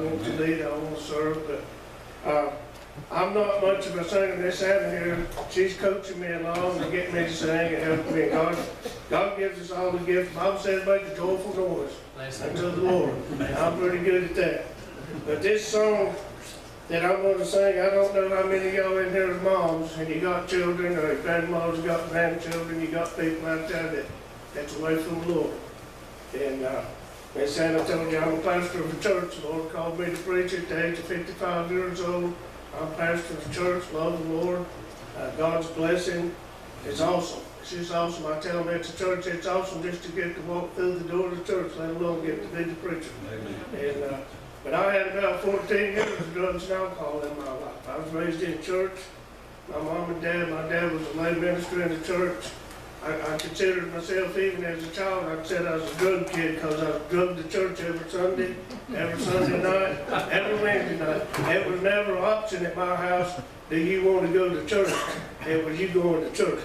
want to lead, I want to serve, but I'm not much of a singer. Miss Anna here, she's coaching me along to get me to sing and help me. God gives us all the gifts. The Bible says make a joyful noise unto the Lord. I'm pretty good at that. But this song that I'm going to sing, I don't know how many of y'all in here are moms, and you got children, or your grandmas got grandchildren, you got people out there that's away from the Lord. And Miss Anna told you I'm a pastor of a church. The Lord called me to preach at the age of 55 years old. I'm pastor of a church, love the Lord. God's blessing is awesome. It's just awesome. I tell them at the church, it's awesome just to get to walk through the door of the church, let alone get to be the preacher. Amen. And but I had about 14 years of drugs and alcohol in my life. I was raised in church. My mom and dad, my dad was a lay minister in the church. I considered myself, even as a child, I said I was a drug kid because I was drugged to church every Sunday night, every Wednesday night. It was never an option at my house, do you want to go to church? It was you going to church.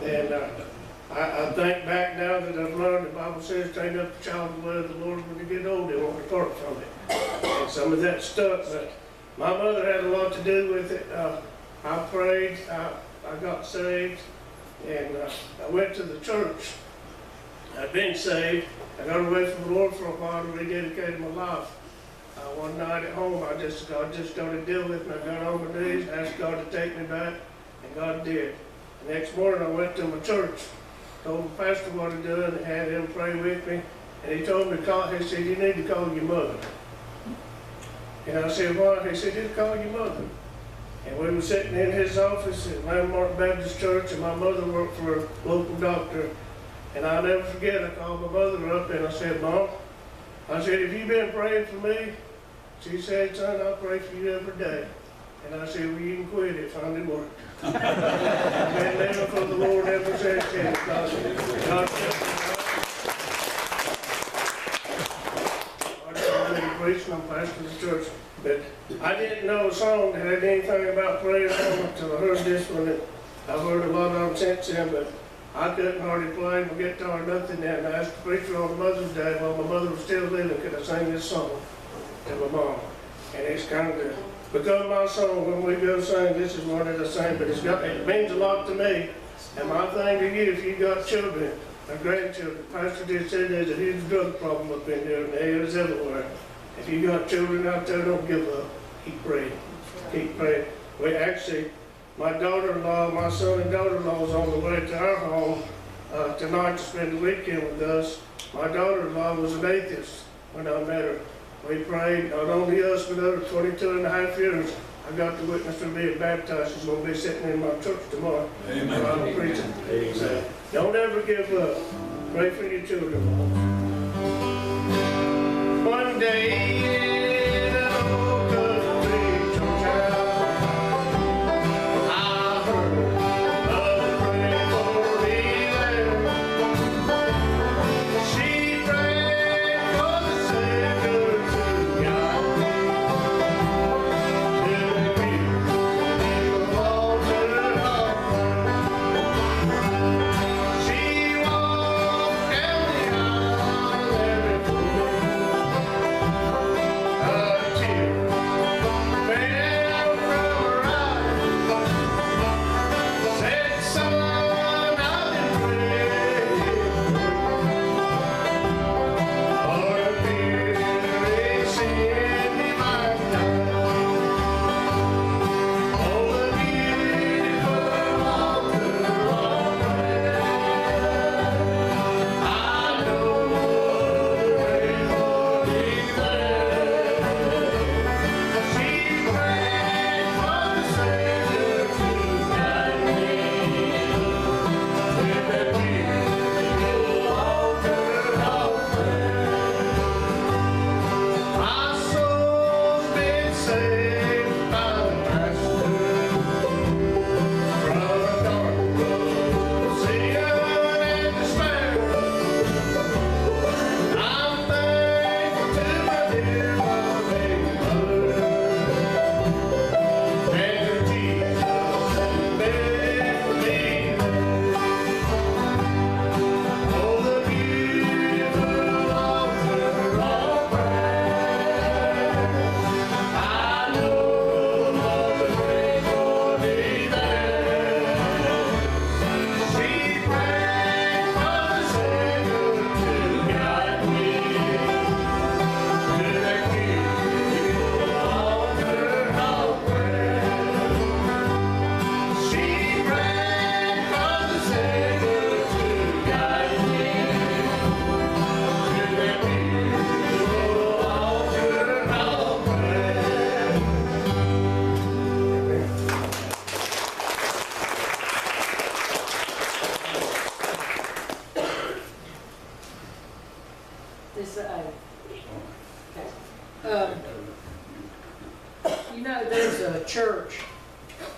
And I think back now that I've learned, the Bible says, train up a child in the way of the Lord. When they get old, they won't depart from it. And some of that stuck, but my mother had a lot to do with it. I prayed, I got saved. And I went to the church. I'd been saved. I got away from the Lord for a while and rededicated my life. One night at home, God just started dealing with me. I got on my knees, asked God to take me back, and God did. The next morning, I went to my church, told the pastor what I'd done, and had him pray with me. And he told me to call. He said, "You need to call your mother." And I said, "Why?" He said, "Just call your mother." And we were sitting in his office at Landmark Baptist Church, and my mother worked for a local doctor. And I'll never forget, I called my mother up and I said, "Mom," I said, "have you been praying for me?" She said, "Son, I pray for you every day." And I said, "Well, you can quit it, finally worked." I've been living for the Lord ever since then. God preaching, I'm pastor of the church. But I didn't know a song that had anything about prayer until I heard this one. I've heard a lot of them since then, but I couldn't hardly play my guitar or nothing. And I asked the preacher on Mother's Day while my mother was still living, could I sing this song to my mom? And it's kind of become my song when we go sing. This is one that I sing, but it means a lot to me. And my thing to you, if you got children or grandchildren, Pastor just said there's a huge drug problem up in there, and there is everywhere. If you got children out there, don't give up. Keep praying. Keep praying. We actually, my daughter-in-law, my son and daughter-in-law was on the way to our home tonight to spend the weekend with us. My daughter-in-law was an atheist when I met her. We prayed, not only us, but other 22 and a half years. I got the witness for being baptized. She's going to be sitting in my church tomorrow. Amen. While I'm preaching. So, don't ever give up. Pray for your children. One day in an old country church house, I heard Mother pray for me there. She prayed for the Savior to guide me to the pew altar of. She walked down the aisle every Um, you know, there's a church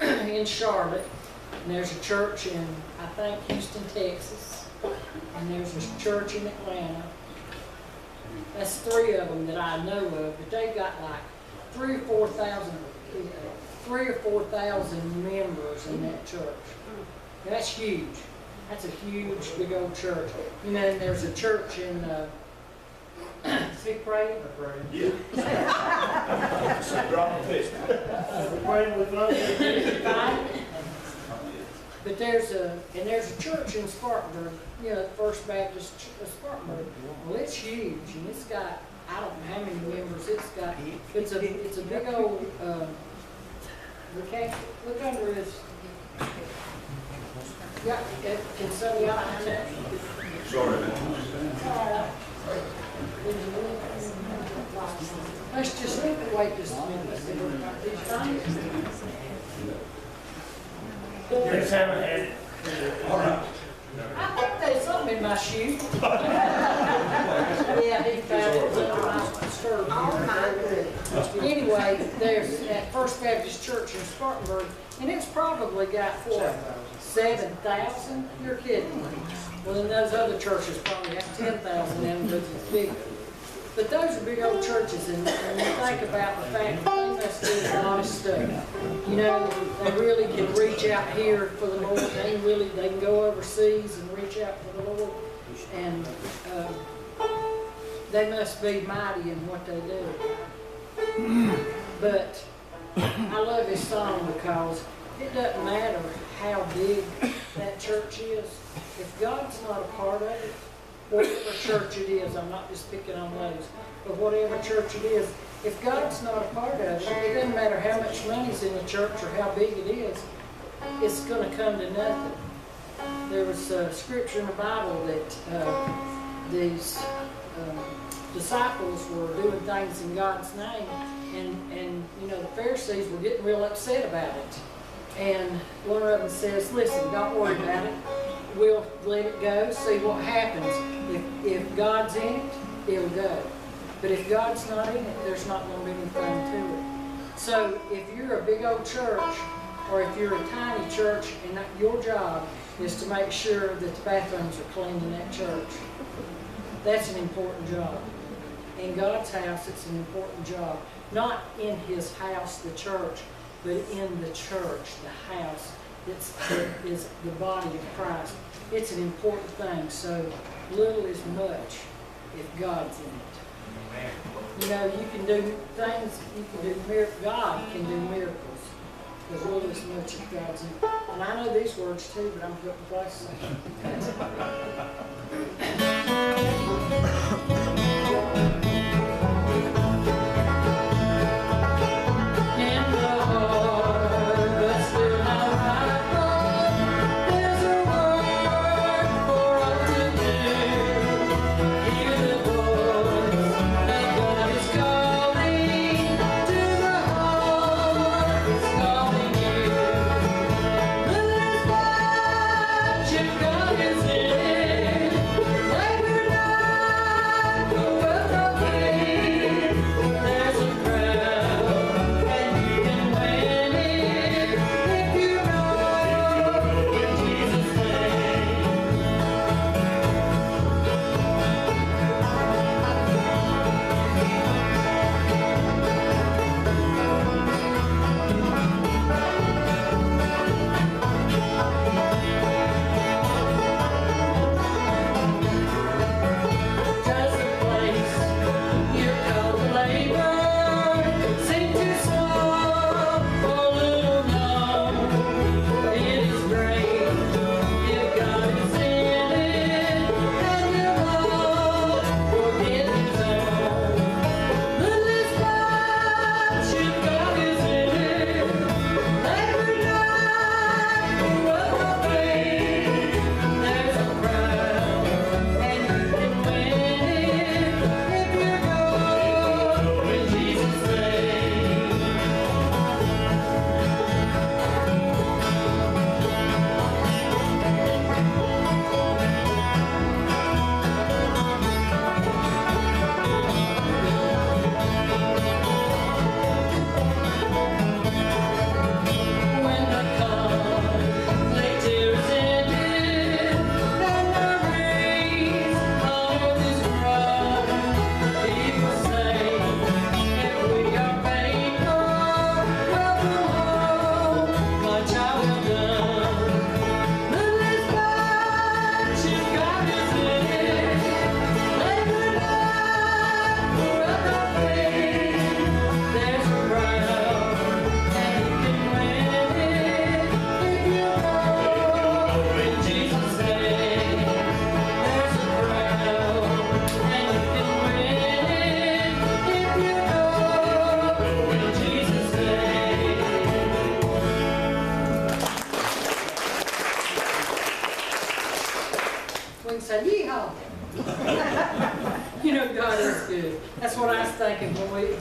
in Charlotte, and there's a church in, I think, Houston, Texas, and there's a church in Atlanta. That's 3 of them that I know of, but they've got like 3 or 4,000 members in that church. That's huge. That's a huge, big old church. You know, and there's a church in Sick Praying? Yeah. Praying with love. But there's a church in Spartanburg, you know, First Baptist of Spartanburg. Well, it's huge, and it's got, I don't know how many members it's got. It's a big old, look under his, yeah, can somebody out there? Sorry. Let's just wait just a minute. Let's have a hand. All right. I think there's something in my shoe. Yeah, he found it under my skirt. Anyway, there's that First Baptist Church in Spartanburg, and it's probably got, what, 7,000? You're kidding me. Well, then those other churches probably have 10,000 in them because it's bigger. But those are big old churches, and when you think about the fact that they must do a lot of stuff. You know, they really can reach out here for the Lord. They can go overseas and reach out for the Lord. And they must be mighty in what they do. But I love this song because it doesn't matter how big that church is. If God's not a part of it, whatever church it is, I'm not just picking on those, but whatever church it is, if God's not a part of it, it doesn't matter how much money's in the church or how big it is, it's going to come to nothing. There was a scripture in the Bible that these disciples were doing things in God's name, and you know, the Pharisees were getting real upset about it. And one of them says, listen, don't worry about it. We'll let it go, see what happens. If God's in it, it'll go. But if God's not in it, there's not going to be anything to it. So if you're a big old church, or if you're a tiny church, and your job is to make sure that the bathrooms are clean in that church, that's an important job. In God's house, it's an important job. Not in His house, the church, but in the church, the house that is the body of Christ. It's an important thing. So little is much if God's in it. You know, you can do things, you can do miracles. God can do miracles. Because little is much if God's in it. And I know these words too, but I'm putting glasses God is in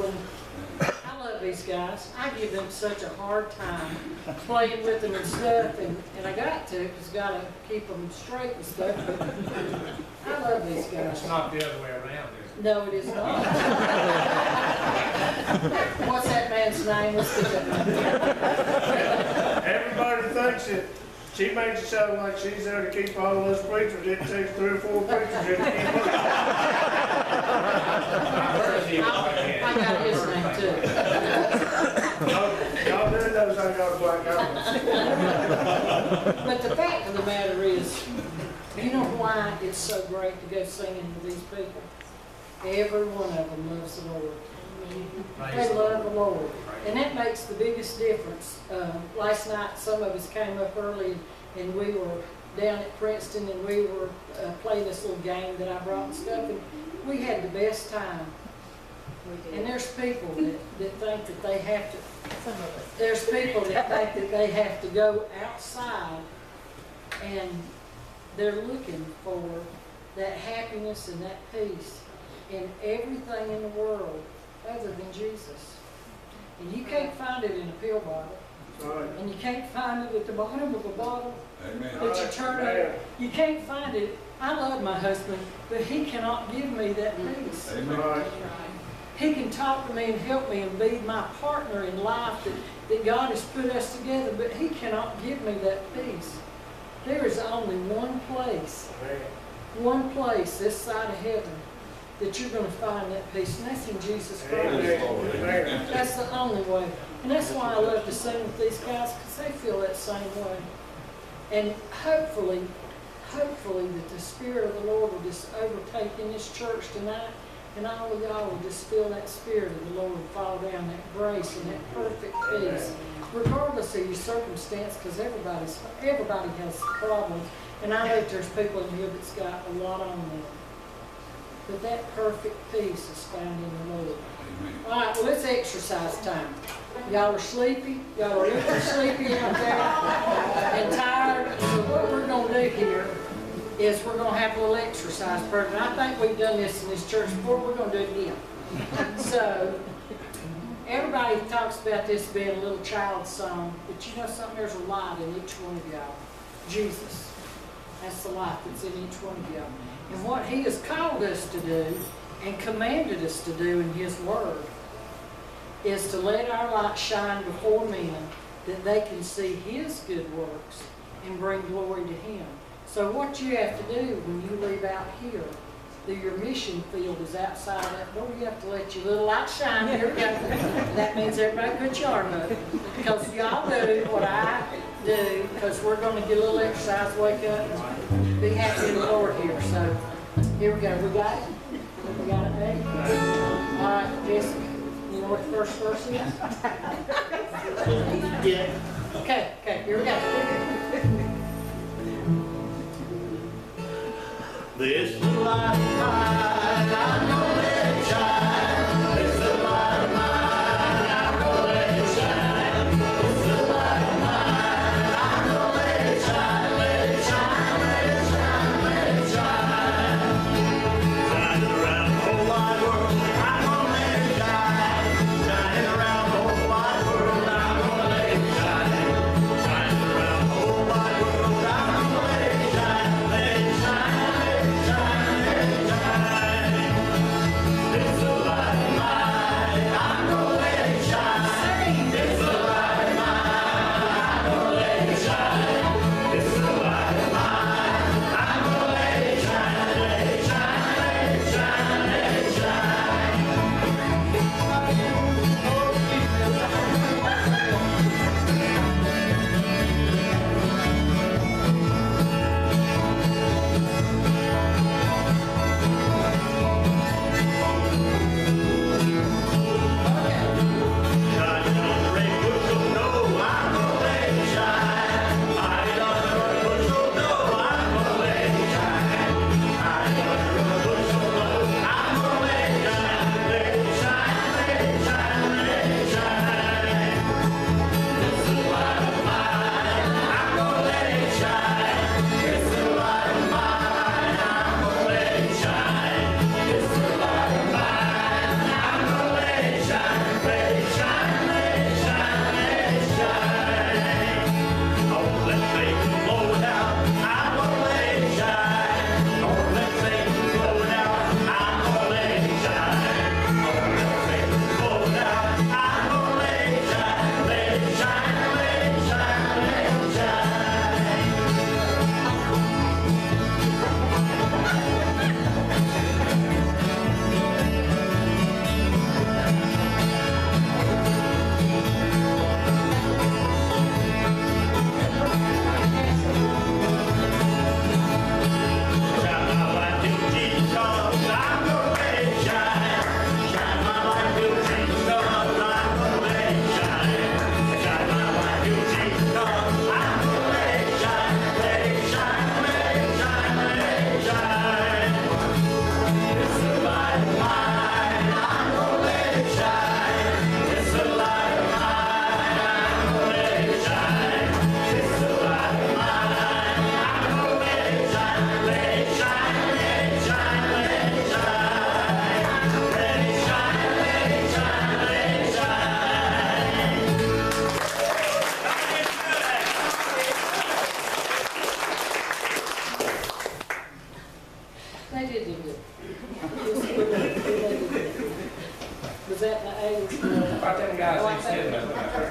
when, I love these guys. I give them such a hard time playing with them and stuff, and I got to, because gotta keep them straight and stuff, but I love these guys. It's not the other way around, is it? No, it is not. What's that man's name? Let's get that name. Everybody thinks that she makes it sound like she's there to keep all of us preachers. It takes 3 or 4 preachers here to keep us. I got his name too. Y'all do knows I got a black eye. But the fact of the matter is, you know why it's so great to go singing with these people? Every one of them loves the Lord. They love the Lord. And that makes the biggest difference. Last night, some of us came up early and we were down at Princeton and we were playing this little game that I brought and stuff, and we had the best time. And there's people that think that they have to, there's people that think that they have to go outside and they're looking for that happiness and that peace in everything in the world other than Jesus. And you can't find it in a pill bottle. Right. And you can't find it at the bottom of a bottle Amen. that you turn over. You can't find it. I love my husband, but he cannot give me that peace. Amen. Right. He can talk to me and help me and be my partner in life that God has put us together, but he cannot give me that peace. There is only one place this side of heaven that you're going to find that peace, and that's in Jesus Christ. Amen. That's the only way. And that's why I love to sing with these guys, because they feel that same way. And hopefully that the Spirit of the Lord will just overtake in this church tonight, and all of y'all will just feel that Spirit of the Lord fall down, that grace and that perfect peace, regardless of your circumstance, because everybody has problems. And I know that there's people in here that's got a lot on them. But that perfect peace is found in the Lord. Amen. All right, well, it's exercise time. Y'all are sleepy. Y'all are a little sleepy out there and tired. So what we're going to do here is we're going to have a little exercise program. I think we've done this in this church before. We're going to do it again. So everybody talks about this being a little child song, but you know something? There's a light in each one of y'all. Jesus. That's the light that's in each one of y'all. And what he has called us to do and commanded us to do in his word is to let our light shine before men that they can see his good works and bring glory to him. So what you have to do when you leave out here, your mission field is outside that door. You have to let your little light shine. Here we go. That means everybody put your arm up. Because y'all do what I do, because we're going to get a little exercise, wake up, and be happy in the Lord here. So here we go. We got it? We got it, Dave? All right, Jessica, you know what the first verse is? Yeah. Okay, here we go. This is the light of mine, I'm gonna let it shine. This is the light of mine, I'm gonna let it shine. This is the light of mine, I'm gonna let it shine, let it shine, let it shine, let it shine. Shining around the whole wide world, I'm gonna let it shine. Shining around the whole wide world, I'm gonna let it shine. Shining around the whole wide world, I'm gonna let it shine, let it shine. that in the Ayers? About them guys ain't said nothing about her.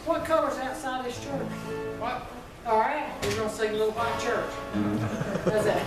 What color's outside this church? What? All right, we're gonna sing Little White Church. How's that?